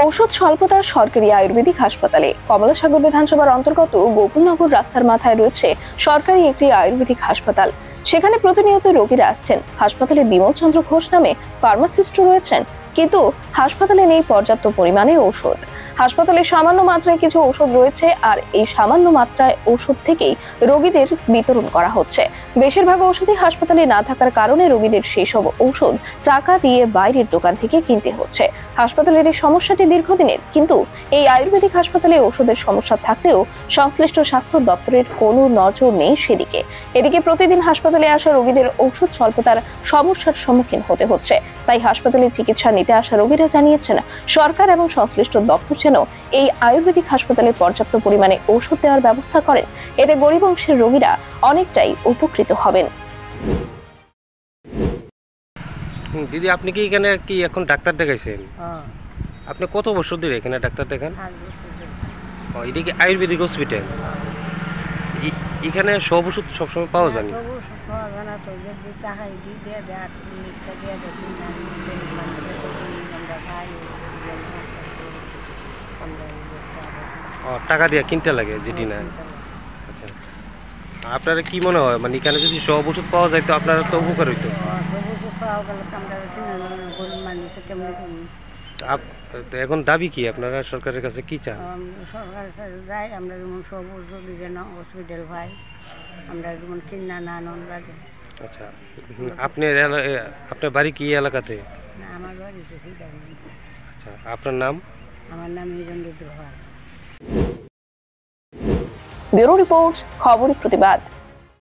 ঔষধ স্বল্পতার সরকারি আয়ুর্বেদিক হাসপাতালে কমলাসাগর বিধানসভার অন্তর্গত গোকুলনগর রাস্তার মাথায় রয়েছে সরকারি একটি আয়ুর্বেদিক হাসপাতাল। সেখানে প্রতিনিয়ত রোগীরা আসছেন। হাসপাতালে বিমল চন্দ্র ঘোষ নামে ফার্মাসিস্টও রয়েছেন, কিন্তু হাসপাতালে নেই পর্যাপ্ত পরিমাণে ঔষধ। হাসপাতালে সামান্য মাত্রায় কিছু ঔষধ রয়েছে, আর এই সামান্য মাত্রায় ঔষধ থেকেই রোগীদের বিতরণ করা হচ্ছে। বেশিরভাগ ঔষধই হাসপাতালে না থাকার কারণে রোগীদের সেই সব ঔষধ টাকা দিয়ে বাইরের দোকান থেকে কিনতে হচ্ছে। হাসপাতালের এই সমস্যাটি দীর্ঘদিনের, কিন্তু এই আয়ুর্বেদিক হাসপাতালে ঔষধের সমস্যা থাকলেও সংশ্লিষ্ট স্বাস্থ্য দপ্তরের কোনো নজর নেই সেদিকে। এদিকে প্রতিদিন হাসপাতালে আসা রোগীদের ঔষধ স্বল্পতার সমস্যার সম্মুখীন হতে হচ্ছে। তাই হাসপাতালে চিকিৎসা নিতে আসা রোগীরা জানিয়েছেন, সরকার এবং সংশ্লিষ্ট দপ্তর যেন এই আয়ুর্বেদিক হাসপাতালে পর্যাপ্ত পরিমাণে ঔষধ দেওয়ার ব্যবস্থা করেন। এতে গরিব অংশের রোগীরা অনেকটাই উপকৃত হবেন। দিদি, আপনি কি এখানে এখন ডাক্তার দেখাইছেন? আপনি কত বছর ধরে এখানে ডাক্তার দেখান? এটা কি আয়ুর্বেদিক হসপিটাল? এখানে সব ওষুধ সবসময় পাওয়া যায় না? টাকা দিয়ে কিনতে লাগে যেটি না। আচ্ছা, আপনারা কি মনে হয়, মানে এখানে যদি সব ওষুধ পাওয়া যায় তো আপনারা তো উপকার হইতো। এখন দাবি কি আপনারা সরকারের কাছে কি চান? সরকারের কাছে যাই আমরা, যেমন সব ওষুধ যেন হসপিটাল পাই, আমরা যেমন কিনা না আনন্দ লাগে। আচ্ছা, আপনার বাড়ি কি এলাকাতে? না, আমার বাড়ি তো সেটা। আচ্ছা, আপনার নাম? আমার নাম নিরঞ্জিত। ব্যুরো রিপোর্ট, খবরের প্রতিবাদ।